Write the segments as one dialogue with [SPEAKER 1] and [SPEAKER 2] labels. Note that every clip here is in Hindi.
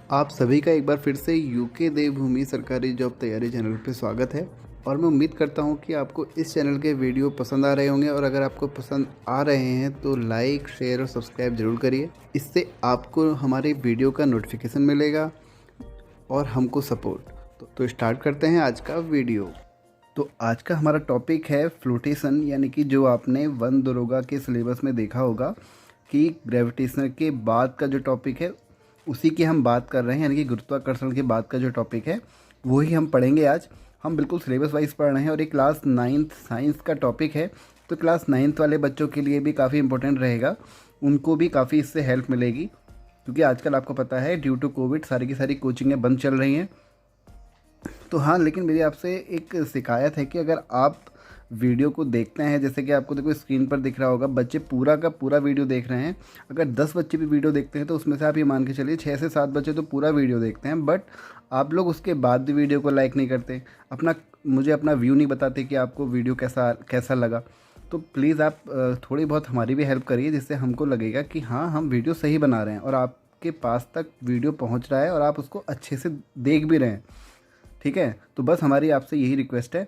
[SPEAKER 1] आप सभी का एक बार फिर से यूके देवभूमि सरकारी जॉब तैयारी चैनल पे स्वागत है। और मैं उम्मीद करता हूँ कि आपको इस चैनल के वीडियो पसंद आ रहे होंगे, और अगर आपको पसंद आ रहे हैं तो लाइक, शेयर और सब्सक्राइब ज़रूर करिए। इससे आपको हमारे वीडियो का नोटिफिकेशन मिलेगा और हमको सपोर्ट। तो स्टार्ट करते हैं आज का वीडियो। तो आज का हमारा टॉपिक है फ्लोटेशन, यानी कि जो आपने वन दरोगा के सिलेबस में देखा होगा कि ग्रेविटेशन के बाद का जो टॉपिक है उसी की हम बात कर रहे हैं, यानी कि गुरुत्वाकर्षण के बाद का जो टॉपिक है वही हम पढ़ेंगे आज। हम बिल्कुल सिलेबस वाइज पढ़ रहे हैं और एक क्लास 9th साइंस का टॉपिक है, तो क्लास 9th वाले बच्चों के लिए भी काफ़ी इंपॉर्टेंट रहेगा, उनको भी काफ़ी इससे हेल्प मिलेगी। क्योंकि आजकल आपको पता है ड्यू टू कोविड सारी की सारी कोचिंगें बंद चल रही हैं। तो हाँ, लेकिन मेरी आपसे एक शिकायत है कि अगर आप वीडियो को देखते हैं, जैसे कि आपको देखो स्क्रीन पर दिख रहा होगा, बच्चे पूरा का पूरा वीडियो देख रहे हैं। अगर 10 बच्चे भी वीडियो देखते हैं तो उसमें से आप ये मान के चलिए 6 से 7 बच्चे तो पूरा वीडियो देखते हैं, बट आप लोग उसके बाद भी वीडियो को लाइक नहीं करते, मुझे अपना व्यू नहीं बताते कि आपको वीडियो कैसा कैसा लगा। तो प्लीज़ आप थोड़ी बहुत हमारी भी हेल्प करिए, जिससे हमको लगेगा कि हाँ, हम वीडियो सही बना रहे हैं और आपके पास तक वीडियो पहुँच रहा है और आप उसको अच्छे से देख भी रहे हैं। ठीक है, तो बस हमारी आपसे यही रिक्वेस्ट है।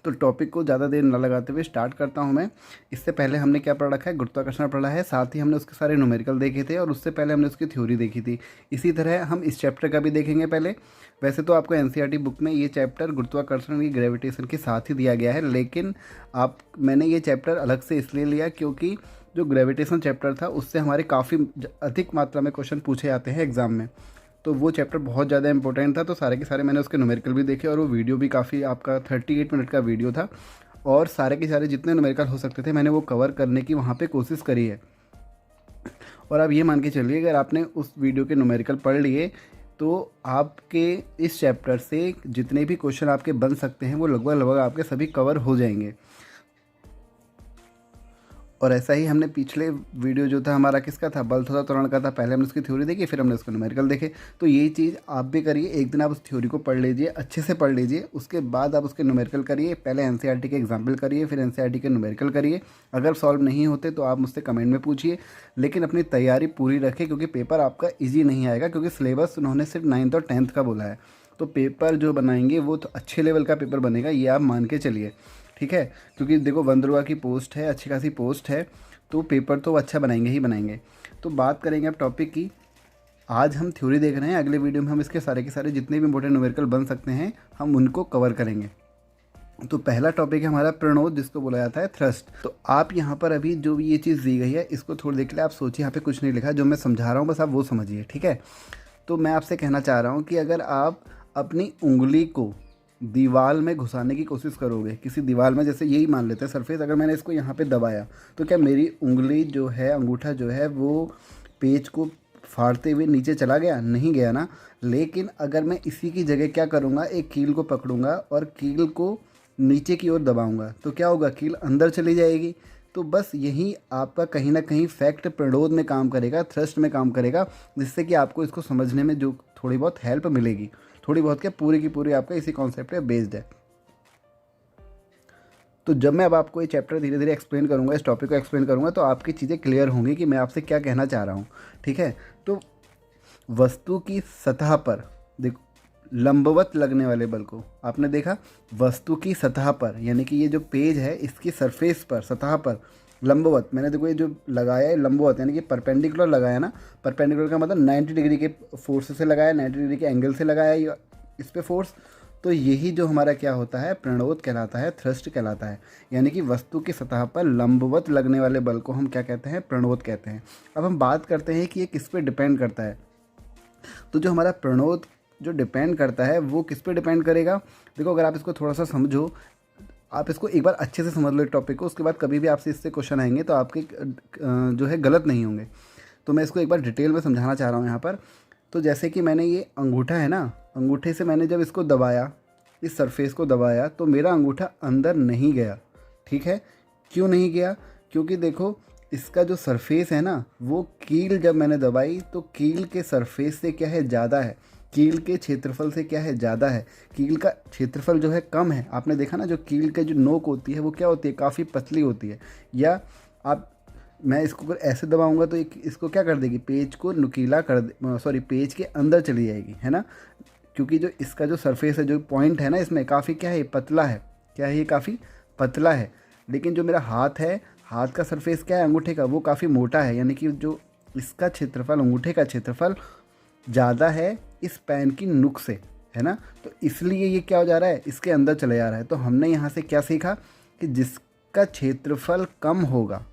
[SPEAKER 1] तो टॉपिक को ज़्यादा देर न लगाते हुए स्टार्ट करता हूं मैं। इससे पहले हमने क्या पढ़ रखा है, गुरुत्वाकर्षण पढ़ा है, साथ ही हमने उसके सारे न्यूमेरिकल देखे थे और उससे पहले हमने उसकी थ्योरी देखी थी। इसी तरह हम इस चैप्टर का भी देखेंगे पहले। वैसे तो आपको एनसीईआरटी बुक में ये चैप्टर गुरुत्वाकर्षण की ग्रेविटेशन के साथ ही दिया गया है, लेकिन मैंने ये चैप्टर अलग से इसलिए लिया क्योंकि जो ग्रेविटेशन चैप्टर था उससे हमारे काफ़ी अधिक मात्रा में क्वेश्चन पूछे जाते हैं एग्ज़ाम में। तो वो चैप्टर बहुत ज़्यादा इंपॉर्टेंट था, तो सारे के सारे मैंने उसके न्यूमेरिकल भी देखे और वो वीडियो भी काफ़ी आपका 38 मिनट का वीडियो था, और सारे के सारे जितने न्यूमेरिकल हो सकते थे मैंने वो कवर करने की वहाँ पे कोशिश करी है। और आप ये मान के चलिए, अगर आपने उस वीडियो के न्यूमेरिकल पढ़ लिए तो आपके इस चैप्टर से जितने भी क्वेश्चन आपके बन सकते हैं वो लगभग लगभग आपके सभी कवर हो जाएंगे। और ऐसा ही हमने पिछले वीडियो जो था हमारा किसका था, बल तथा त्वरण का था। पहले हमने उसकी थ्योरी देखी, फिर हमने उसके न्यूमेरिकल देखे। तो यही चीज़ आप भी करिए, एक दिन आप उस थ्योरी को पढ़ लीजिए, अच्छे से पढ़ लीजिए, उसके बाद आप उसके न्यूमेरिकल करिए। पहले एनसीईआरटी के एग्जाम्पल करिए, फिर एनसीईआरटी के न्यूमेरिकल करिए। अगर सॉल्व नहीं होते तो आप मुझसे कमेंट में पूछिए, लेकिन अपनी तैयारी पूरी रखें, क्योंकि पेपर आपका ईजी नहीं आएगा, क्योंकि सिलेबस उन्होंने सिर्फ 9th और 10th का बोला है। तो पेपर जो बनाएंगे वो तो अच्छे लेवल का पेपर बनेगा, ये आप मान के चलिए। ठीक है, क्योंकि देखो वंदरुआ की पोस्ट है, अच्छी खासी पोस्ट है, तो पेपर तो अच्छा बनाएंगे ही बनाएंगे। तो बात करेंगे अब टॉपिक की। आज हम थ्योरी देख रहे हैं, अगले वीडियो में हम इसके सारे के सारे जितने भी इंपॉर्टेंट न्यूमेरिकल बन सकते हैं हम उनको कवर करेंगे। तो पहला टॉपिक है हमारा प्रणोद, जिसको बोला जाता है थ्रस्ट। तो आप यहाँ पर अभी जो ये चीज़ दी गई है इसको थोड़ी देख ले, आप सोचिए, यहाँ पे कुछ नहीं लिखा, जो मैं समझा रहा हूँ बस आप वो समझिए। ठीक है, तो मैं आपसे कहना चाह रहा हूँ कि अगर आप अपनी उंगली को दीवार में घुसाने की कोशिश करोगे, किसी दीवार में, जैसे यही मान लेते हैं सरफेस, अगर मैंने इसको यहाँ पे दबाया तो क्या मेरी उंगली जो है, अंगूठा जो है, वो पेज को फाड़ते हुए नीचे चला गया? नहीं गया ना। लेकिन अगर मैं इसी की जगह क्या करूँगा, एक कील को पकड़ूंगा और कील को नीचे की ओर दबाऊंगा, तो क्या होगा, कील अंदर चली जाएगी। तो बस यही आपका कहीं ना कहीं फैक्ट प्रणोद में काम करेगा, थ्रस्ट में काम करेगा, जिससे कि आपको इसको समझने में जो थोड़ी बहुत हेल्प मिलेगी। थोड़ी बहुत क्या, पूरी की पूरी आपका इसी कॉन्सेप्ट पे बेस्ड है। तो जब मैं अब आपको ये चैप्टर धीरे धीरे एक्सप्लेन करूंगा, इस टॉपिक को एक्सप्लेन करूंगा, तो आपकी चीज़ें क्लियर होंगी कि मैं आपसे क्या कहना चाह रहा हूँ। ठीक है, तो वस्तु की सतह पर देखो, लंबवत लगने वाले बल को आपने देखा, वस्तु की सतह पर, यानी कि ये जो पेज है इसकी सरफेस पर, सतह पर लंबवत, मैंने देखो ये जो लगाया है लंबवत, यानी कि परपेंडिकुलर लगाया ना। परपेंडिकुलर का मतलब 90 डिग्री के फोर्स से लगाया, 90 डिग्री के एंगल से लगाया इस पे फोर्स। तो यही जो हमारा क्या होता है, प्रणोद कहलाता है, थ्रस्ट कहलाता है। यानी कि वस्तु की सतह पर लंबवत लगने वाले बल को हम क्या कहते हैं, प्रणोद कहते हैं। अब हम बात करते हैं कि ये किस पे डिपेंड करता है। तो जो हमारा प्रणोद जो डिपेंड करता है वो किस पे डिपेंड करेगा, देखो अगर आप इसको थोड़ा सा समझो, आप इसको एक बार अच्छे से समझ लो टॉपिक को, उसके बाद कभी भी आपसे इससे क्वेश्चन आएंगे तो आपके जो है गलत नहीं होंगे। तो मैं इसको एक बार डिटेल में समझाना चाह रहा हूँ यहाँ पर। तो जैसे कि मैंने ये अंगूठा है ना, अंगूठे से मैंने जब इसको दबाया, इस सरफेस को दबाया, तो मेरा अंगूठा अंदर नहीं गया। ठीक है, क्यों नहीं गया, क्योंकि देखो इसका जो सरफेस है ना, वो कील जब मैंने दबाई तो कील के सरफेस से क्या है, ज़्यादा है, कील के क्षेत्रफल से क्या है, ज़्यादा है। कील का क्षेत्रफल जो है कम है। आपने देखा ना, जो कील की जो नोक होती है वो क्या होती है, काफ़ी पतली होती है। या आप मैं इसको अगर ऐसे दबाऊंगा तो इसको क्या कर देगी, पेज को नुकीला कर दे, सॉरी पेज के अंदर चली जाएगी, है ना। क्योंकि जो इसका जो सरफेस है, जो पॉइंट है ना, इसमें काफ़ी क्या है, पतला है। क्या है ये, काफ़ी पतला है। लेकिन जो मेरा हाथ है, हाथ का सरफेस क्या है अंगूठे का, वो काफ़ी मोटा है। यानी कि जो इसका क्षेत्रफल, अंगूठे का क्षेत्रफल ज़्यादा है इस पेन की नुक से, है ना। तो इसलिए ये क्या हो जा रहा है, इसके अंदर चले जा रहा है। तो हमने यहाँ से क्या सीखा कि जिसका क्षेत्रफल कम होगा,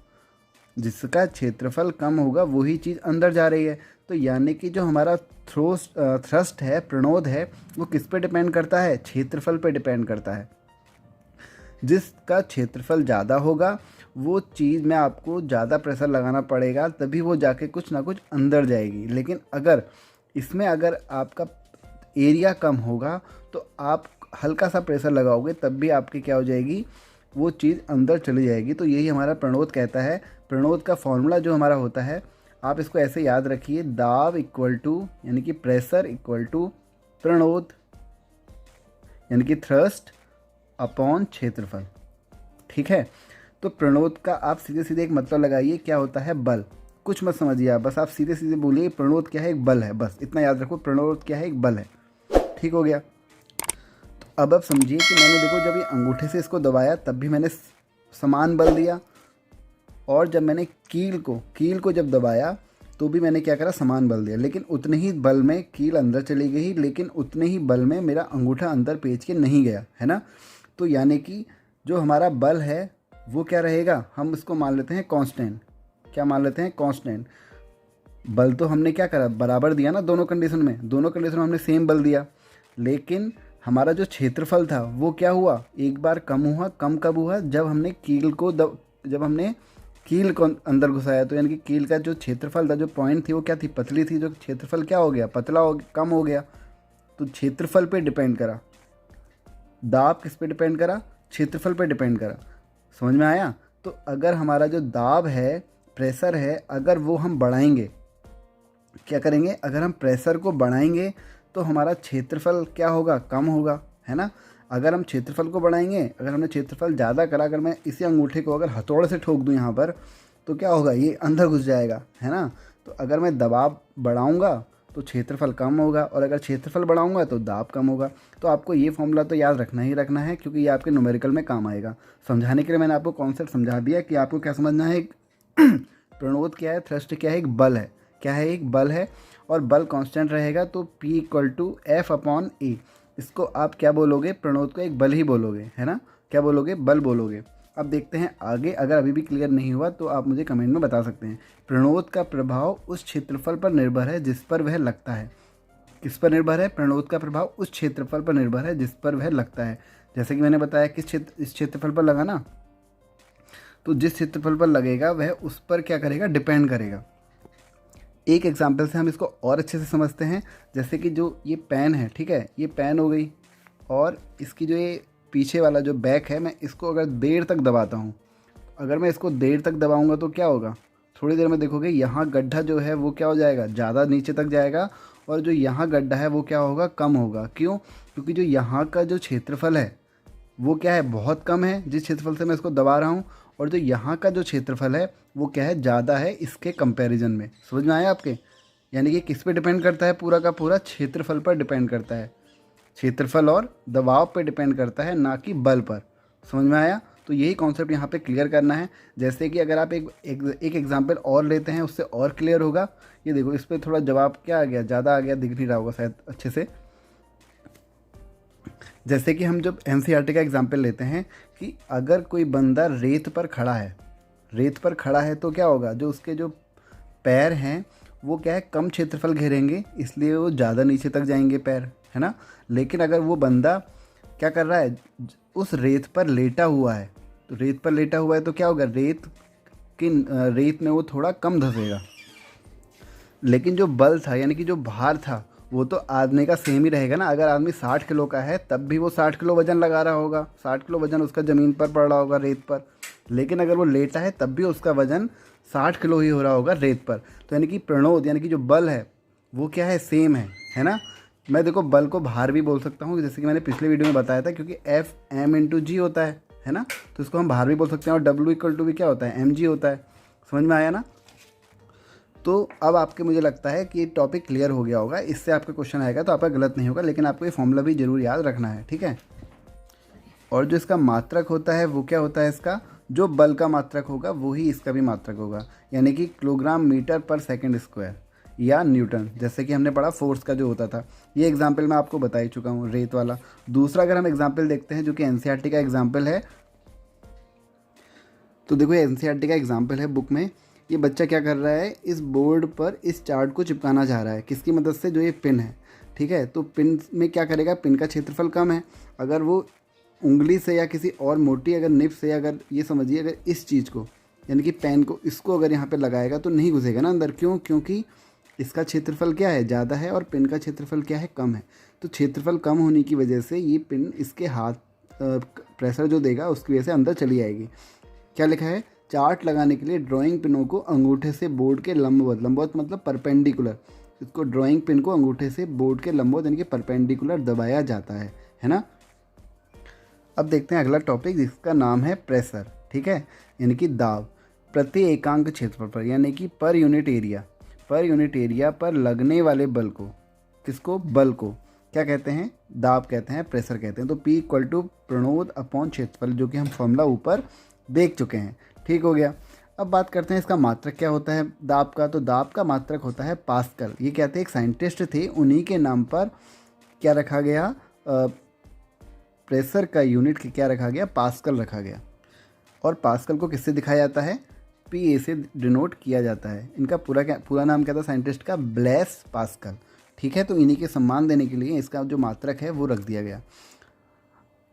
[SPEAKER 1] जिसका क्षेत्रफल कम होगा वही चीज़ अंदर जा रही है। तो यानी कि जो हमारा थ्रस्ट है, प्रणोद है, वो किस पे डिपेंड करता है, क्षेत्रफल पे डिपेंड करता है। जिसका क्षेत्रफल ज़्यादा होगा वो चीज़ में आपको ज़्यादा प्रेशर लगाना पड़ेगा, तभी वो जाके कुछ ना कुछ अंदर जाएगी। लेकिन अगर इसमें अगर आपका एरिया कम होगा तो आप हल्का सा प्रेशर लगाओगे तब भी आपकी क्या हो जाएगी, वो चीज़ अंदर चली जाएगी। तो यही हमारा प्रणोद कहता है। प्रणोद का फॉर्मूला जो हमारा होता है, आप इसको ऐसे याद रखिए, दाब इक्वल टू यानी कि प्रेशर इक्वल टू प्रणोद यानी कि थ्रस्ट अपॉन क्षेत्रफल। ठीक है। तो प्रणोद का आप सीधे सीधे एक मतलब लगाइए, क्या होता है, बल। कुछ मत समझिए आप, बस आप सीधे सीधे बोलिए प्रणोद क्या है, एक बल है। बस इतना याद रखो, प्रणोद क्या है, एक बल है। ठीक हो गया। तो अब आप समझिए कि मैंने देखो जब ये अंगूठे से इसको दबाया तब भी मैंने समान बल दिया, और जब मैंने कील को जब दबाया तो भी मैंने क्या करा, समान बल दिया। लेकिन उतने ही बल में कील अंदर चली गई, लेकिन उतने ही बल में मेरा अंगूठा अंदर पेच के नहीं गया, है ना। तो यानी कि जो हमारा बल है वो क्या रहेगा, हम इसको मान लेते हैं कांस्टेंट। क्या मान लेते हैं, कांस्टेंट। बल तो हमने क्या करा, बराबर दिया ना दोनों कंडीशन में, दोनों कंडीशन में हमने सेम बल दिया। लेकिन हमारा जो क्षेत्रफल था वो क्या हुआ, एक बार कम हुआ। कम कब हुआ, जब हमने कील को अंदर घुसाया। तो यानी कि कील का जो क्षेत्रफल था, जो पॉइंट थी वो क्या थी, पतली थी। जो क्षेत्रफल क्या हो गया, पतला हो, कम हो गया। तो क्षेत्रफल पे डिपेंड करा, दाब किस पे डिपेंड करा, क्षेत्रफल पे डिपेंड करा। समझ में आया। तो अगर हमारा जो दाब है, प्रेशर है, अगर वो हम बढ़ाएंगे, क्या करेंगे, अगर हम प्रेशर को बढ़ाएंगे तो हमारा क्षेत्रफल क्या होगा, कम होगा, है ना। अगर हम क्षेत्रफल को बढ़ाएंगे, अगर हमने क्षेत्रफल ज़्यादा करा, अगर मैं इसी अंगूठे को अगर हथौड़े से ठोक दूँ यहाँ पर, तो क्या होगा, ये अंदर घुस जाएगा, है ना। तो अगर मैं दबाव बढ़ाऊँगा तो क्षेत्रफल कम होगा, और अगर क्षेत्रफल बढ़ाऊँगा तो दाब कम होगा। तो आपको ये फॉर्मूला तो याद रखना ही रखना है, क्योंकि ये आपके न्यूमेरिकल में काम आएगा। समझाने के लिए मैंने आपको कॉन्सेप्ट समझा दिया कि आपको क्या समझना है। प्रणोद क्या है, थ्रस्ट क्या है, एक बल है। क्या है, एक बल है, और बल कांस्टेंट रहेगा। तो P equal to F upon A. इसको आप क्या बोलोगे, प्रणोद को एक बल ही बोलोगे, है ना। क्या बोलोगे, बल बोलोगे। अब देखते हैं आगे। अगर अभी भी क्लियर नहीं हुआ तो आप मुझे कमेंट में बता सकते हैं। प्रणोद का प्रभाव उस क्षेत्रफल पर निर्भर है जिस पर वह लगता है। किस पर निर्भर है, प्रणोद का प्रभाव उस क्षेत्रफल पर निर्भर है जिस पर वह लगता है। जैसे कि मैंने बताया किस इस क्षेत्रफल पर लगा ना, तो जिस क्षेत्रफल पर लगेगा वह उस पर क्या करेगा, डिपेंड करेगा। एक एग्जाम्पल से हम इसको और अच्छे से समझते हैं। जैसे कि जो ये पेन है, ठीक है, ये पेन हो गई, और इसकी जो ये पीछे वाला जो बैक है, मैं इसको अगर देर तक दबाता हूँ, अगर मैं इसको देर तक दबाऊँगा तो क्या होगा, थोड़ी देर में देखोगे यहाँ गड्ढा जो है वो क्या हो जाएगा, ज़्यादा नीचे तक जाएगा, और जो यहाँ गड्ढा है वो क्या होगा, कम होगा। क्यों, क्योंकि जो यहाँ का जो क्षेत्रफल है वो क्या है, बहुत कम है जिस क्षेत्रफल से मैं इसको दबा रहा हूँ, और जो यहाँ का जो क्षेत्रफल है वो क्या है, ज़्यादा है इसके कंपैरिजन में। समझ में आया आपके। यानी कि किस पे डिपेंड करता है, पूरा का पूरा क्षेत्रफल पर डिपेंड करता है। क्षेत्रफल और दबाव पे डिपेंड करता है, ना कि बल पर। समझ में आया। तो यही कॉन्सेप्ट यहाँ पे क्लियर करना है। जैसे कि अगर आप एक एग्जांपल और लेते हैं, उससे और क्लियर होगा। ये देखो, इस पर थोड़ा जवाब क्या आ गया, ज़्यादा आ गया, दिख नहीं रहा होगा शायद अच्छे से। जैसे कि हम जब NCERT का एग्जाम्पल लेते हैं कि अगर कोई बंदा रेत पर खड़ा है तो क्या होगा, जो उसके जो पैर हैं वो क्या है, कम क्षेत्रफल घेरेंगे, इसलिए वो ज़्यादा नीचे तक जाएंगे पैर, है ना। लेकिन अगर वो बंदा क्या कर रहा है, उस रेत पर लेटा हुआ है, तो रेत पर लेटा हुआ है तो क्या होगा, रेत में वो थोड़ा कम धंसेगा। लेकिन जो बल था, यानी कि जो भार था, वो तो आदमी का सेम ही रहेगा ना। अगर आदमी 60 किलो का है तब भी वो 60 किलो वजन लगा रहा होगा, 60 किलो वजन उसका ज़मीन पर पड़ रहा होगा, रेत पर। लेकिन अगर वो लेटा है तब भी उसका वजन 60 किलो ही हो रहा होगा रेत पर। तो यानी कि प्रणोद यानी कि जो बल है वो क्या है, सेम है ना। मैं देखो बल को भार भी बोल सकता हूँ, जैसे कि मैंने पिछले वीडियो में बताया था, क्योंकि F m × g होता है ना। तो इसको हम भार भी बोल सकते हैं, और W = भी क्या होता है, mg होता है। समझ में आया ना? तो अब आपके मुझे लगता है कि ये टॉपिक क्लियर हो गया होगा। इससे आपका क्वेश्चन आएगा तो आपका गलत नहीं होगा, लेकिन आपको ये फॉर्मूला भी जरूर याद रखना है, ठीक है। और जो इसका मात्रक होता है वो क्या होता है, इसका जो बल का मात्रक होगा वही इसका भी मात्रक होगा, यानी कि किलोग्राम मीटर पर सेकंड स्क्वायर या न्यूटन, जैसे कि हमने पढ़ा फोर्स का जो होता था। ये एग्जाम्पल मैं आपको बता ही चुका हूँ, रेत वाला। दूसरा अगर हम एग्जाम्पल देखते हैं जो कि एनसीईआरटी का एग्जाम्पल है, तो देखो ये एनसीईआरटी का एग्जाम्पल है बुक में। ये बच्चा क्या कर रहा है, इस बोर्ड पर इस चार्ट को चिपकाना चाह रहा है, किसकी मदद से, जो ये पिन है, ठीक है। तो पिन में क्या करेगा, पिन का क्षेत्रफल कम है, अगर वो उंगली से या किसी और मोटी अगर निब से, अगर ये समझिए अगर इस चीज़ को यानी कि पेन को, इसको अगर यहाँ पे लगाएगा तो नहीं घुसेगा ना अंदर। क्यों? क्योंकि इसका क्षेत्रफल क्या है, ज़्यादा है, और पिन का क्षेत्रफल क्या है, कम है। तो क्षेत्रफल कम होने की वजह से ये पिन इसके हाथ प्रेशर जो देगा उसकी वजह से अंदर चली आएगी। क्या लिखा है, चार्ट लगाने के लिए ड्राइंग पिनों को अंगूठे से बोर्ड के लंबवत, लंबवत मतलब परपेंडिकुलर, इसको ड्राइंग पिन को अंगूठे से बोर्ड के लंबवत यानी कि परपेंडिकुलर दबाया जाता है ना। अब देखते हैं अगला टॉपिक, जिसका नाम है प्रेशर, ठीक है, यानी कि दाब प्रति एकांक क्षेत्रफल पर, यानी कि पर यूनिट एरिया पर लगने वाले बल को, किसको, बल को क्या कहते हैं, दाब कहते हैं, प्रेशर कहते हैं। तो P इक्वल टू प्रणोद अपॉन क्षेत्रफल, जो कि हम फॉर्मूला ऊपर देख चुके हैं, ठीक हो गया। अब बात करते हैं इसका मात्रक क्या होता है दाब का। तो दाब का मात्रक होता है पास्कल। ये कहते हैं एक साइंटिस्ट थे, उन्हीं के नाम पर क्या रखा गया, प्रेशर का यूनिट क्या रखा गया, पास्कल रखा गया। और पास्कल को किससे दिखाया जाता है, PA से डिनोट किया जाता है। इनका पूरा नाम क्या था साइंटिस्ट का, ब्लेस पास्कल, ठीक है। तो इन्हीं के सम्मान देने के लिए इसका जो मात्रक है वो रख दिया गया,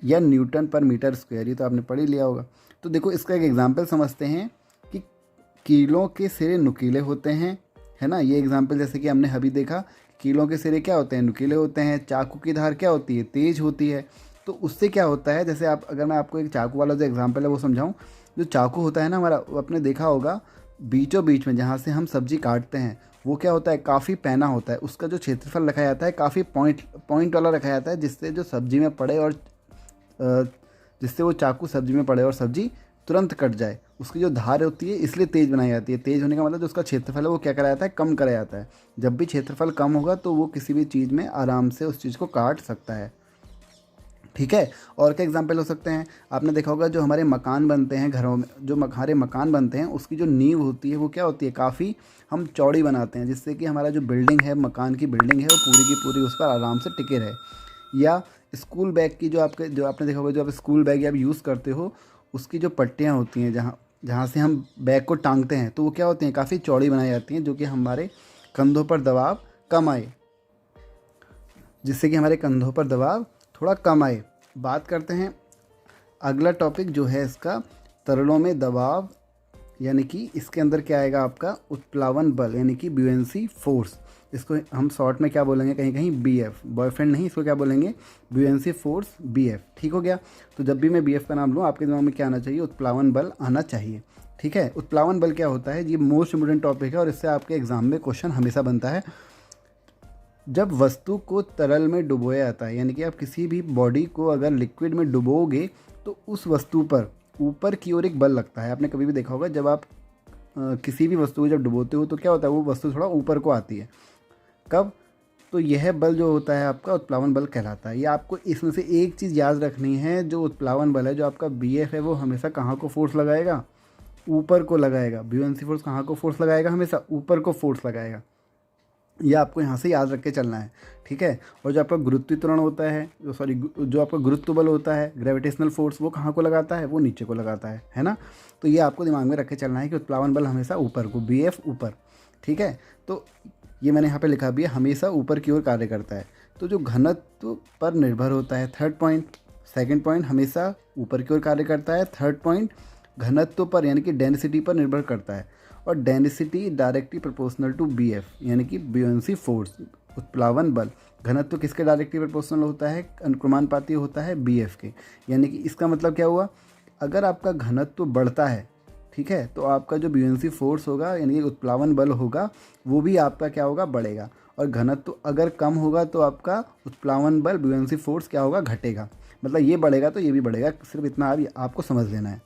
[SPEAKER 1] या न्यूटन पर मीटर स्क्वायर, ये तो आपने पढ़ ही लिया होगा। तो देखो इसका एक एग्जाम्पल समझते हैं कि कीलों के सिरे नुकीले होते हैं, है ना। ये एग्जाम्पल जैसे कि हमने अभी देखा, कीलों के सिरे क्या होते हैं, नुकीले होते हैं। चाकू की धार क्या होती है, तेज होती है। तो उससे क्या होता है, जैसे आप, अगर मैं आपको एक चाकू वाला जो एग्जाम्पल है वो समझाऊं, जो चाकू होता है ना हमारा, वो आपने देखा होगा बीचों बीच में जहाँ से हम सब्जी काटते हैं, वो क्या होता है, काफ़ी पैना होता है। उसका जो क्षेत्रफल रखा जाता है काफ़ी पॉइंट वाला रखा जाता है, जिससे जो सब्जी में पड़े और जिससे वो चाकू सब्जी में पड़े और सब्जी तुरंत कट जाए। उसकी जो धार होती है इसलिए तेज़ बनाई जाती है। तेज़ होने का मतलब जो उसका क्षेत्रफल है वो क्या कराया जाता है, कम कराया जाता है। जब भी क्षेत्रफल कम होगा तो वो किसी भी चीज़ में आराम से उस चीज़ को काट सकता है, ठीक है। और क्या एग्जाम्पल हो सकते हैं, आपने देखा होगा जो हमारे मकान बनते हैं घरों में, जो हमारे मकान बनते हैं उसकी जो नींव होती है वो क्या होती है, काफ़ी हम चौड़ी बनाते हैं, जिससे कि हमारा जो बिल्डिंग है, मकान की बिल्डिंग है, वो पूरी की पूरी उस पर आराम से टिके रहे। या स्कूल बैग की जो आपने देखा होगा, जो आप स्कूल बैग आप यूज़ करते हो, उसकी जो पट्टियाँ होती हैं जहाँ से हम बैग को टांगते हैं, तो वो क्या होती हैं, काफ़ी चौड़ी बनाई जाती हैं, जो कि हमारे कंधों पर दबाव कम आए, जिससे कि हमारे कंधों पर दबाव थोड़ा कम आए। बात करते हैं अगला टॉपिक जो है इसका, तरलों में दबाव, यानी कि इसके अंदर क्या आएगा आपका, उत्प्लावन बल, यानी कि ब्यूएंसी फोर्स। इसको हम शॉर्ट में क्या बोलेंगे, कहीं कहीं BF, बॉयफ्रेंड नहीं, इसको क्या बोलेंगे, ब्यूएंसी फोर्स, BF, ठीक हो गया। तो जब भी मैं BF का नाम लूँ आपके दिमाग में क्या आना चाहिए, उत्प्लावन बल आना चाहिए, ठीक है। उत्प्लावन बल क्या होता है, ये मोस्ट इम्पोर्टेंट टॉपिक है और इससे आपके एग्जाम में क्वेश्चन हमेशा बनता है। जब वस्तु को तरल में डुबोया जाता है, यानी कि आप किसी भी बॉडी को अगर लिक्विड में डुबोगे तो उस वस्तु पर ऊपर की ओर एक बल लगता है। आपने कभी भी देखा होगा जब आप किसी भी वस्तु को जब डुबोते हो तो क्या होता है, वो वस्तु थोड़ा ऊपर को आती है। कब? तो यह बल जो होता है आपका उत्प्लावन बल कहलाता है। ये आपको इसमें से एक चीज़ याद रखनी है, जो उत्प्लावन बल है, जो आपका BF है, वो हमेशा कहाँ को फोर्स लगाएगा, ऊपर को लगाएगा। ब्यूएंसी फोर्स कहाँ को फोर्स लगाएगा, हमेशा ऊपर को फोर्स लगाएगा। यह आपको यहाँ से याद रख के चलना है, ठीक है। और जो आपका गुरुत्वीकरण होता है, जो आपका गुरुत्व बल होता है, ग्रेविटेशनल फोर्स, वो कहाँ को लगाता है, वो नीचे को लगाता है ना। तो ये आपको दिमाग में रख के चलना है कि उत्प्लावन बल हमेशा ऊपर को, BF ऊपर, ठीक है। तो ये मैंने यहाँ पे लिखा भी है, हमेशा ऊपर की ओर कार्य करता है। तो जो घनत्व पर निर्भर होता है, थर्ड पॉइंट, सेकंड पॉइंट, हमेशा ऊपर की ओर कार्य करता है। थर्ड पॉइंट, घनत्व पर यानी कि डेंसिटी पर निर्भर करता है, और density directly proportional to BF, यानी कि ब्यूएंसी फोर्स, उत्प्लावन बल। घनत्व किसके डायरेक्टली प्रोपोर्शनल होता है, अनुक्रमानुपाती होता है BF के। यानी कि इसका मतलब क्या हुआ, अगर आपका घनत्व बढ़ता है, ठीक है, तो आपका जो ब्यूएंसी फोर्स होगा, यानी कि उत्प्लावन बल होगा, वो भी आपका क्या होगा, बढ़ेगा। और घनत्व अगर कम होगा तो आपका उत्प्लावन बल, ब्यूएंसी फोर्स क्या होगा, घटेगा। मतलब ये बढ़ेगा तो ये भी बढ़ेगा, सिर्फ इतना आपको समझ लेना है।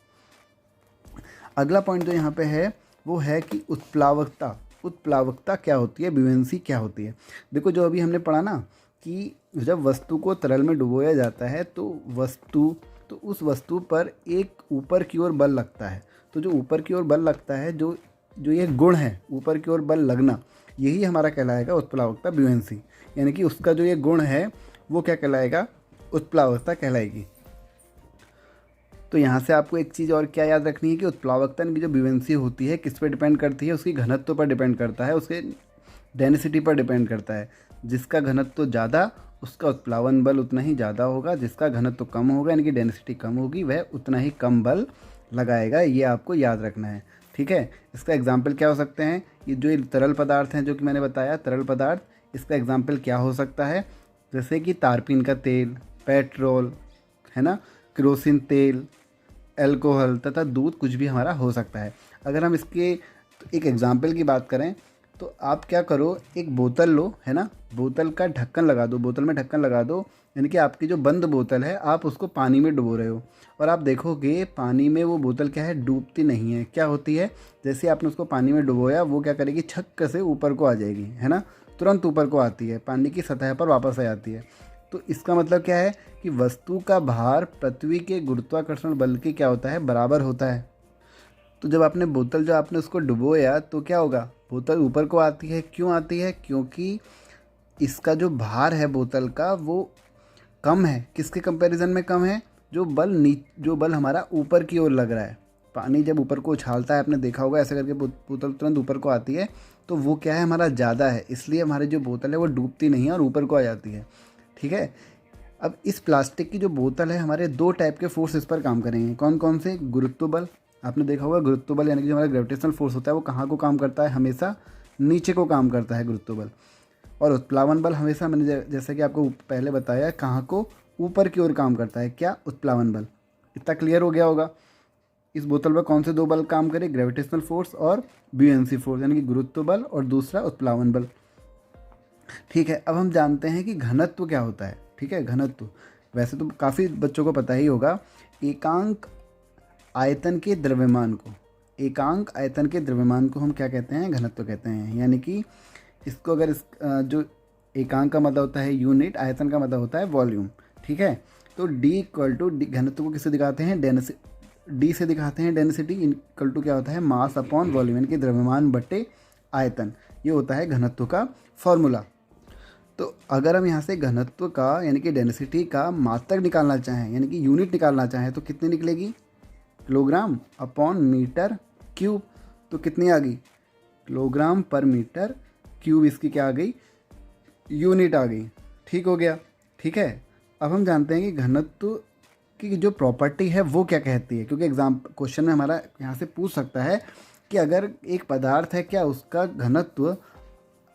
[SPEAKER 1] अगला पॉइंट जो यहाँ पे है वो है कि उत्प्लावकता। उत्प्लावकता क्या होती है, ब्यूएंसी क्या होती है। देखो जो अभी हमने पढ़ा ना कि जब वस्तु को तरल में डुबोया जाता है तो उस वस्तु पर एक ऊपर की ओर बल लगता है। तो जो ऊपर की ओर बल लगता है, जो ये गुण है ऊपर की ओर बल लगना, यही हमारा कहलाएगा उत्प्लावकता, ब्यूएंसी। यानी कि उसका जो ये गुण है वो क्या कहलाएगा, उत्प्लावकता कहलाएगी। तो यहाँ से आपको एक चीज़ और क्या याद रखनी है कि उत्प्लावकता की जो ब्यूएंसी होती है किस पे डिपेंड करती है, उसकी घनत्व पर डिपेंड करता है, उसके डेंसिटी पर डिपेंड करता है। जिसका घनत्व ज़्यादा उसका उत्प्लावन बल उतना ही ज़्यादा होगा, जिसका घनत्व कम होगा यानी कि डेंसिटी कम होगी वह उतना ही कम बल लगाएगा। ये आपको याद रखना है, ठीक है। इसका एग्जाम्पल क्या हो सकते हैं, ये जो तरल पदार्थ हैं जो कि मैंने बताया तरल पदार्थ, इसका एग्जाम्पल क्या हो सकता है, जैसे कि तारपीन का तेल, पेट्रोल, है ना, केरोसिन तेल, अल्कोहल तथा दूध, कुछ भी हमारा हो सकता है। अगर हम इसके एक एग्जाम्पल की बात करें तो आप क्या करो, एक बोतल लो, है ना, बोतल का ढक्कन लगा दो, बोतल में ढक्कन लगा दो, यानी कि आपकी जो बंद बोतल है आप उसको पानी में डुबो रहे हो और आप देखोगे पानी में वो बोतल क्या है, डूबती नहीं है। क्या होती है, जैसे आपने उसको पानी में डुबोया वो क्या करेगी, छक्क से ऊपर को आ जाएगी, है ना, तुरंत ऊपर को आती है, पानी की सतह पर वापस आ जाती है। तो इसका मतलब क्या है कि वस्तु का भार पृथ्वी के गुरुत्वाकर्षण बल के क्या होता है, बराबर होता है। तो जब आपने बोतल जो आपने उसको डुबोया तो क्या होगा, बोतल ऊपर को आती है। क्यों आती है, क्योंकि इसका जो भार है बोतल का वो कम है। किसके कंपैरिजन में कम है, जो बल हमारा ऊपर की ओर लग रहा है। पानी जब ऊपर को उछालता है, आपने देखा होगा ऐसे करके बोतल तुरंत ऊपर को आती है, तो वो क्या है, हमारा ज़्यादा है, इसलिए हमारी जो बोतल है वो डूबती नहीं है और ऊपर को आ जाती है, ठीक है। अब इस प्लास्टिक की जो बोतल है, हमारे दो टाइप के फोर्स इस पर काम करेंगे। कौन कौन से, गुरुत्व बल, आपने देखा होगा गुरुत्व बल यानी कि जो हमारा ग्रेविटेशनल फोर्स होता है वो कहाँ को काम करता है, हमेशा नीचे को काम करता है गुरुत्व बल। और उत्प्लावन बल हमेशा, मैंने जैसे कि आपको पहले बताया, कहाँ को, ऊपर की ओर काम करता है, क्या, उत्प्लावन बल। इतना क्लियर हो गया होगा। इस बोतल पर कौन से दो बल काम करे, ग्रेविटेशनल फोर्स और ब्यूएंसी फोर्स, यानी कि गुरुत्व बल और दूसरा उत्प्लावन बल, ठीक है। अब हम जानते हैं कि घनत्व क्या होता है, ठीक है। घनत्व वैसे तो काफ़ी बच्चों को पता ही होगा। एकांक आयतन के द्रव्यमान को, एकांक आयतन के द्रव्यमान को हम क्या कहते हैं, घनत्व कहते हैं। यानी कि इसको अगर जो एकांक का मतलब होता है यूनिट, आयतन का मतलब होता है वॉल्यूम, ठीक है। तो D इक्वल टू, घनत्व को किससे दिखाते हैं, D से दिखाते हैं डेंसिटी, इक्वल टू क्या होता है, मास अपॉन वॉल्यूम, यानी कि द्रव्यमान बटे आयतन। ये होता है घनत्व का फॉर्मूला। तो अगर हम यहाँ से घनत्व का यानी कि डेंसिटी का मात्रक निकालना चाहें, यानी कि यूनिट निकालना चाहें, तो कितनी निकलेगी, किलोग्राम अपॉन मीटर क्यूब। तो कितनी आ गई, किलोग्राम पर मीटर क्यूब, इसकी क्या आ गई, यूनिट आ गई, ठीक हो गया, ठीक है। अब हम जानते हैं कि घनत्व की जो प्रॉपर्टी है वो क्या कहती है, क्योंकि एग्जाम क्वेश्चन में हमारा यहाँ से पूछ सकता है कि अगर एक पदार्थ है क्या उसका घनत्व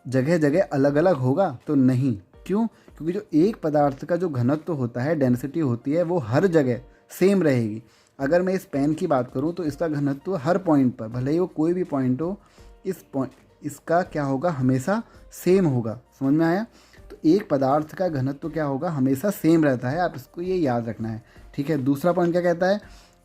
[SPEAKER 1] जगह जगह अलग अलग होगा, तो नहीं। क्यों, क्योंकि जो एक पदार्थ का जो घनत्व होता है, डेंसिटी होती है, वो हर जगह सेम रहेगी। अगर मैं इस पेन की बात करूं तो इसका घनत्व हर पॉइंट पर, भले ही वो कोई भी पॉइंट हो, इसका क्या होगा, हमेशा सेम होगा। समझ में आया। तो एक पदार्थ का घनत्व क्या होगा, हमेशा सेम रहता है, आप इसको ये याद रखना है, ठीक है। दूसरा पॉइंट क्या कहता है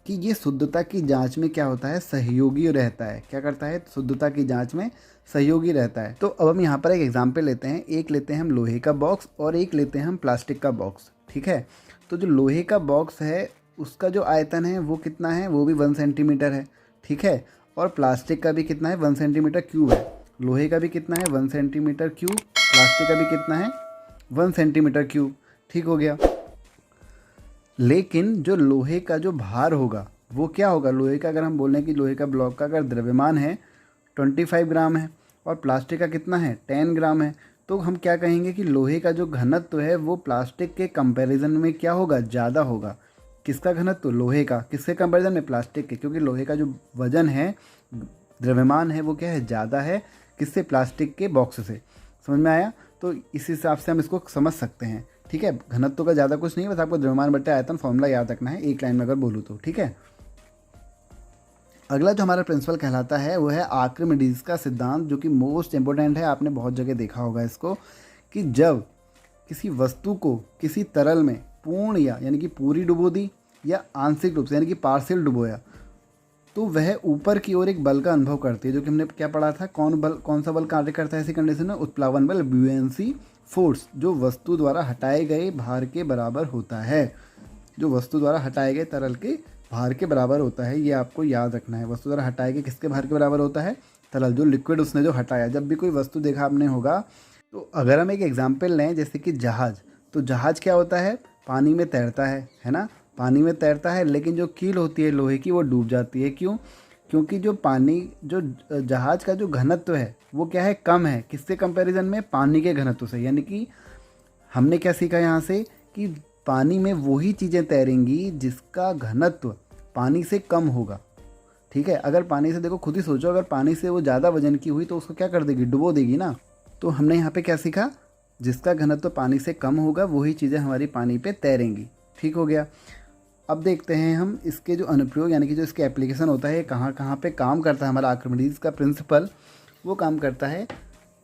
[SPEAKER 1] कि ये शुद्धता की जांच में क्या होता है, सहयोगी रहता है। क्या करता है, शुद्धता की जांच में सहयोगी रहता है। तो अब हम यहाँ पर एक एग्जाम्पल लेते हैं, एक लेते हैं हम लोहे का बॉक्स और एक लेते हैं हम प्लास्टिक का बॉक्स, ठीक है। तो जो लोहे का बॉक्स है उसका जो आयतन है वो कितना है, वो भी 1 सेंटीमीटर है, ठीक है। और प्लास्टिक का भी कितना है, 1 सेंटीमीटर क्यूब है। लोहे का भी कितना है, 1 सेंटीमीटर क्यूब, प्लास्टिक का भी कितना है, 1 सेंटीमीटर क्यूब, ठीक हो गया। लेकिन जो लोहे का जो भार होगा वो क्या होगा, लोहे का अगर हम बोलें कि लोहे का ब्लॉक का अगर द्रव्यमान है 25 ग्राम है और प्लास्टिक का कितना है, 10 ग्राम है, तो हम क्या कहेंगे कि लोहे का जो घनत्व है वो प्लास्टिक के कंपैरिजन में क्या होगा, ज़्यादा होगा। किसका घनत्व, लोहे का, किसके कंपैरिजन में, प्लास्टिक के, क्योंकि लोहे का जो वजन है, द्रव्यमान है, वो क्या है, ज़्यादा है, किससे, प्लास्टिक के बॉक्स से। समझ में आया। तो इस हिसाब से हम इसको समझ सकते हैं, ठीक है। घनत्व का ज़्यादा कुछ नहीं है, बस आपको द्रव्यमान बटे आयतन फॉर्मूला याद रखना है, एक लाइन में अगर बोलूँ तो, ठीक है। अगला जो हमारा प्रिंसिपल कहलाता है वो है आर्किमिडीज का सिद्धांत, जो कि मोस्ट इंपॉर्टेंट है, आपने बहुत जगह देखा होगा इसको, कि जब किसी वस्तु को किसी तरल में पूर्ण यानी कि पूरी डुबो दी या आंशिक रूप से यानी कि पार्शियल डुबोया, तो वह ऊपर की ओर एक बल का अनुभव करती है, जो कि हमने क्या पढ़ा था, कौन सा बल कार्य करता है ऐसी कंडीशन में, उत्प्लावन बल, ब्यूएंसी फोर्स, जो वस्तु द्वारा हटाए गए भार के बराबर होता है, जो वस्तु द्वारा हटाए गए तरल के भार के बराबर होता है। ये आपको याद रखना है, वस्तु द्वारा हटाए गए किसके भार के बराबर होता है, तरल, जो लिक्विड उसने जो हटाया। जब भी कोई वस्तु देखा आपने होगा, तो अगर हम एक एग्जाम्पल लें जैसे कि जहाज़, तो जहाज़ क्या होता है, पानी में तैरता है ना, पानी में तैरता है, लेकिन जो कील होती है लोहे की वो डूब जाती है। क्यों? क्योंकि जो जहाज़ का जो घनत्व है वो क्या है, कम है, किससे कंपैरिजन में, पानी के घनत्व से। यानी कि हमने क्या सीखा यहाँ से कि पानी में वही चीज़ें तैरेंगी जिसका घनत्व पानी से कम होगा। ठीक है, अगर पानी से, देखो खुद ही सोचो, अगर पानी से वो ज़्यादा वजन की हुई तो उसको क्या कर देगी, डुबो देगी ना। तो हमने यहाँ पे क्या सीखा, जिसका घनत्व पानी से कम होगा वही चीज़ें हमारी पानी पे तैरेंगी। ठीक हो गया। अब देखते हैं हम इसके जो अनुप्रयोग यानी कि जो इसके एप्लीकेशन होता है, कहाँ कहाँ पे काम करता है हमारा आर्किमिडीज का प्रिंसिपल। वो काम करता है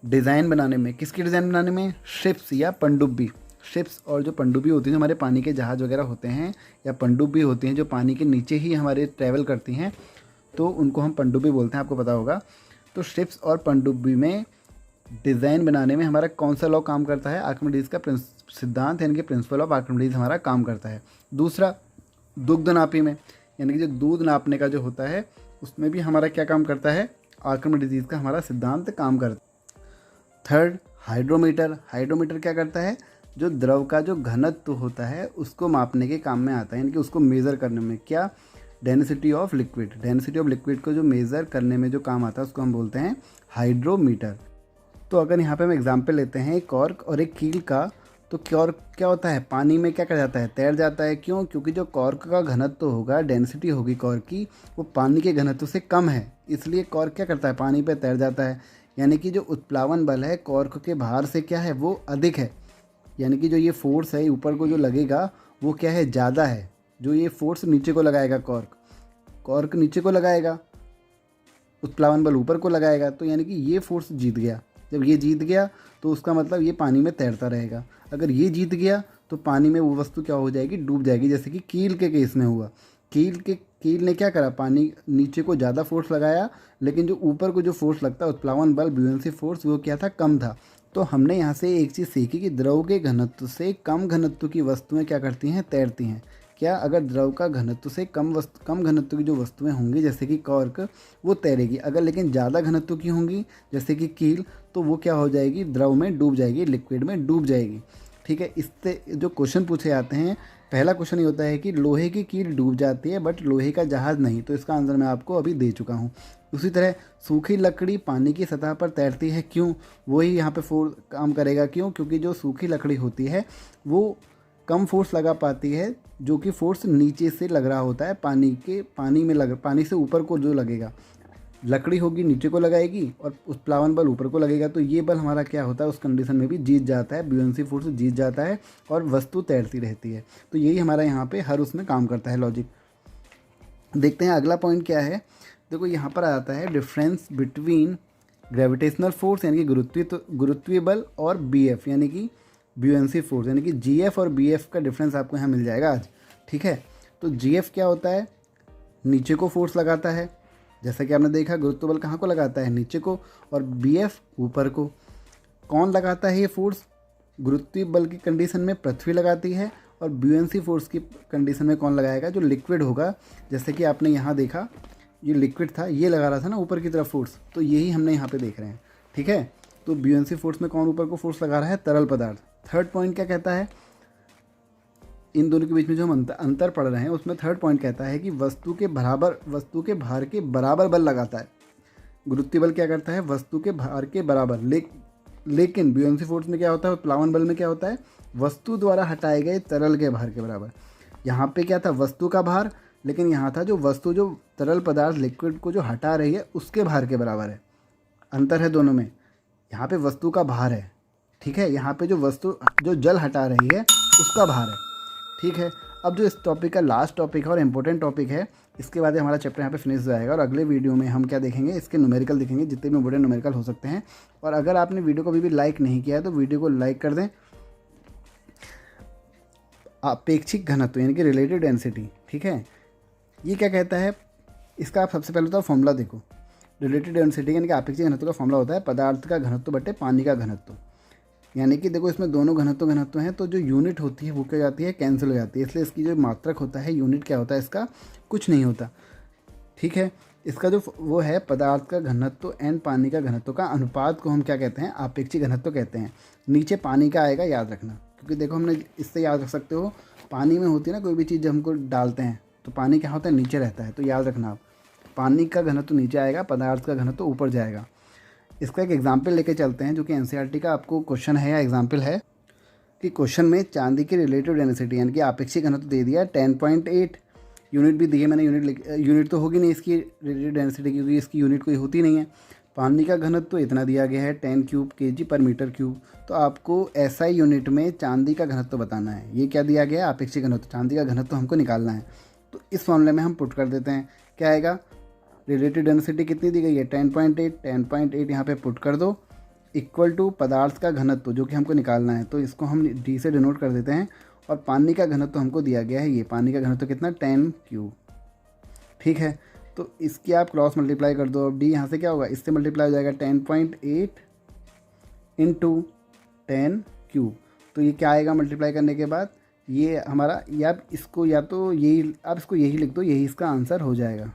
[SPEAKER 1] डिज़ाइन बनाने में। किसकी डिज़ाइन बनाने में, शिप्स या पनडुब्बी। शिप्स और जो पनडुब्बी होती हैं, हमारे पानी के जहाज़ वगैरह होते हैं, या पनडुब्बी होती हैं जो पानी के नीचे ही हमारे ट्रैवल करती हैं, तो उनको हम पनडुब्बी बोलते हैं, आपको पता होगा। तो शिप्स और पनडुब्बी में डिज़ाइन बनाने में हमारा कौन सा लॉ काम करता है, आर्किमिडीज का सिद्धांत यानी कि प्रिंसिपल ऑफ आर्किमिडीज हमारा काम करता है। दूसरा, दुग्ध नापी में, यानी कि जो दूध नापने का जो होता है उसमें भी हमारा क्या काम करता है, आर्किमिडीज का हमारा सिद्धांत काम करता है। Third, hydrometer. हाइड्रोमीटर क्या करता है, जो द्रव का जो घनत्व होता है उसको मापने के काम में आता है, यानी कि उसको मेज़र करने में। क्या, density of liquid. Density of liquid को जो मेज़र करने में जो काम आता है उसको हम बोलते हैं हाइड्रोमीटर। तो अगर यहाँ पे हम एग्जाम्पल लेते हैं एक कॉर्क और एक कील का, तो कॉर्क क्या होता है, पानी में क्या कर जाता है, तैर जाता है। क्यों? क्योंकि जो कॉर्क का घनत्व होगा, डेंसिटी होगी कॉर्क की, वो पानी के घनत्व से कम है, इसलिए कॉर्क क्या करता है, पानी पे तैर जाता है। यानी कि जो उत्प्लावन बल है कॉर्क के भार से क्या है, वो अधिक है। यानी कि जो ये फोर्स है ऊपर को जो लगेगा वो क्या है, ज़्यादा है। जो ये फोर्स नीचे को लगाएगा कॉर्क नीचे को लगाएगा, उत्प्लावन बल ऊपर को लगाएगा, तो यानी कि ये फोर्स जीत गया। जब ये जीत गया तो उसका मतलब ये पानी में तैरता रहेगा। अगर ये जीत गया तो पानी में वो वस्तु क्या हो जाएगी, डूब जाएगी, जैसे कि कील के केस में हुआ। कील ने क्या करा, पानी नीचे को ज़्यादा फोर्स लगाया, लेकिन जो ऊपर को जो फोर्स लगता है उत्प्लावन बल, ब्यूएंसी फोर्स, वो क्या था, कम था। तो हमने यहाँ से एक चीज़ सीखी कि द्रव के घनत्व से कम घनत्व की वस्तुएं क्या करती हैं, तैरती हैं। क्या, अगर द्रव का घनत्व से कम घनत्व की जो वस्तुएं होंगी जैसे कि कॉर्क, वो तैरेगी। अगर लेकिन ज़्यादा घनत्व की होंगी जैसे कि कील, तो वो क्या हो जाएगी, द्रव में डूब जाएगी, लिक्विड में डूब जाएगी। ठीक है, इससे जो क्वेश्चन पूछे जाते हैं, पहला क्वेश्चन ये होता है कि लोहे की कील डूब जाती है बट लोहे का जहाज़ नहीं, तो इसका आंसर मैं आपको अभी दे चुका हूँ। उसी तरह सूखी लकड़ी पानी की सतह पर तैरती है, क्यों, वही यहाँ पे काम करेगा। क्यों? क्योंकि जो सूखी लकड़ी होती है वो कम फोर्स लगा पाती है, जो कि फोर्स नीचे से लग रहा होता है, पानी से ऊपर को जो लगेगा, लकड़ी होगी नीचे को लगाएगी और उत्प्लावन बल ऊपर को लगेगा, तो ये बल हमारा क्या होता है, उस कंडीशन में भी जीत जाता है, ब्यूएंसी फोर्स जीत जाता है और वस्तु तैरती रहती है। तो यही हमारा यहाँ पे हर उसमें काम करता है लॉजिक। देखते हैं अगला पॉइंट क्या है। देखो यहाँ पर आ जाता है डिफरेंस बिटवीन ग्रेविटेशनल फोर्स यानी कि गुरुत्वीय बल और BF यानी कि ब्यूएंसी फोर्स, यानी कि GF और BF का डिफरेंस आपको यहाँ मिल जाएगा आज। ठीक है, तो GF क्या होता है, नीचे को फोर्स लगाता है, जैसा कि आपने देखा गुरुत्व बल कहाँ को लगाता है, नीचे को, और BF ऊपर को। कौन लगाता है ये फोर्स, गुरुत्वीय बल की कंडीशन में पृथ्वी लगाती है, और ब्यूएंसी फोर्स की कंडीशन में कौन लगाएगा, जो लिक्विड होगा। जैसे कि आपने यहाँ देखा ये लिक्विड था, ये लगा रहा था ना ऊपर की तरफ फोर्स, तो यही हमने यहाँ पे देख रहे हैं। ठीक है, तो ब्यूएंसी फोर्स में कौन ऊपर को फोर्स लगा रहा है, तरल पदार्थ। थर्ड पॉइंट क्या कहता है, इन दोनों के बीच में जो हम अंतर पढ़ रहे हैं उसमें थर्ड पॉइंट कहता है कि वस्तु के भार के बराबर बल लगाता है। गुरुत्वीय बल क्या करता है, वस्तु के भार के बराबर, लेकिन ब्यूएंसी फोर्स में क्या होता है, उत्प्लावन बल में क्या होता है, वस्तु द्वारा हटाए गए तरल के भार के बराबर। यहाँ पे क्या था, वस्तु का भार, लेकिन यहाँ था जो वस्तु जो तरल पदार्थ लिक्विड को जो हटा रही है उसके भार के बराबर है। अंतर है दोनों में, यहाँ पे वस्तु का भार है, ठीक है, यहाँ पे जो वस्तु जो जल हटा रही है उसका भार है। ठीक है, अब जो इस टॉपिक का लास्ट टॉपिक है और इम्पोर्टेंट टॉपिक है, इसके बाद हमारा चैप्टर यहाँ पे फिनिश हो जाएगा और अगले वीडियो में हम क्या देखेंगे, इसके न्यूमेरिकल देखेंगे, जितने भी इम्पोर्टेंट न्यूमेरिकल हो सकते हैं। और अगर आपने वीडियो को अभी भी लाइक नहीं किया है तो वीडियो को लाइक कर दें। अपेक्षिक घनत्व यानी कि रिलेटिव डेंसिटी, ठीक है, ये क्या कहता है, इसका आप सबसे पहले तो फॉर्मूला देखो। रिलेटिव डेंसिटी यानी कि अपेक्षिक घनत्व का फॉर्मूला होता है पदार्थ का घनत्व बटे पानी का घनत्व। यानी कि देखो इसमें दोनों घनत्व हैं, तो जो यूनिट होती है वो क्या जाती है, कैंसिल हो जाती है। इसलिए इसकी जो मात्रक होता है, यूनिट क्या होता है इसका, कुछ नहीं होता। ठीक है, इसका जो वो है पदार्थ का घनत्व एंड पानी का घनत्व का अनुपात को हम क्या कहते हैं, आपेक्षिक घनत्व कहते हैं। नीचे पानी का आएगा, याद रखना, क्योंकि देखो हमने इससे याद रख सकते हो, पानी में होती है ना कोई भी चीज़ जब हमको डालते हैं तो पानी क्या होता है, नीचे रहता है। तो याद रखना आप, पानी का घनत्व नीचे आएगा, पदार्थ का घनत्व ऊपर जाएगा। इसका एक एग्जाम्पल लेके चलते हैं जो कि एनसीईआरटी का आपको क्वेश्चन है या एग्जाम्पल है कि क्वेश्चन में चांदी की रिलेटिव डेंसिटी यानी कि आपेक्षिक घनत्व दे दिया 10.8, यूनिट भी दी है मैंने, यूनिट तो होगी नहीं इसकी रिलेटिव डेंसिटी क्योंकि इसकी यूनिट कोई होती नहीं है। पानी का घनत्व तो इतना दिया गया है 10 क्यूब kg पर मीटर क्यूब। तो आपको SI यूनिट में चांदी का घनत्व बताना है। ये क्या दिया गया है, आपेक्षिक घनत्व, चांदी का घनत्व हमको निकालना है। तो इस फॉर्मूले में हम पुट कर देते हैं, क्या आएगा, रिलेटिव डेंसिटी कितनी दी गई है 10.8 यहाँ पे पुट कर दो, इक्वल टू पदार्थ का घनत्व जो कि हमको निकालना है। तो इसको हम D से डिनोट कर देते हैं, और पानी का घनत्व हमको दिया गया है, ये पानी का घनत्व कितना 10 क्यूब। ठीक है, तो इसकी आप क्रॉस मल्टीप्लाई कर दो। अब D यहाँ से क्या होगा, इससे मल्टीप्लाई हो जाएगा 10.8 इंटू 10 क्यूब। तो ये क्या आएगा मल्टीप्लाई करने के बाद, ये हमारा, या आप इसको या तो यही, आप इसको यही लिख दो, यही इसका आंसर हो जाएगा।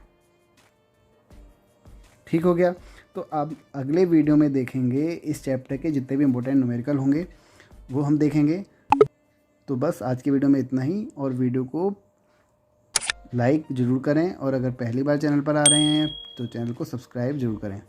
[SPEAKER 1] ठीक हो गया। तो अब अगले वीडियो में देखेंगे इस चैप्टर के जितने भी इंपॉर्टेंट न्यूमेरिकल होंगे वो हम देखेंगे। तो बस आज के वीडियो में इतना ही, और वीडियो को लाइक ज़रूर करें, और अगर पहली बार चैनल पर आ रहे हैं तो चैनल को सब्सक्राइब ज़रूर करें।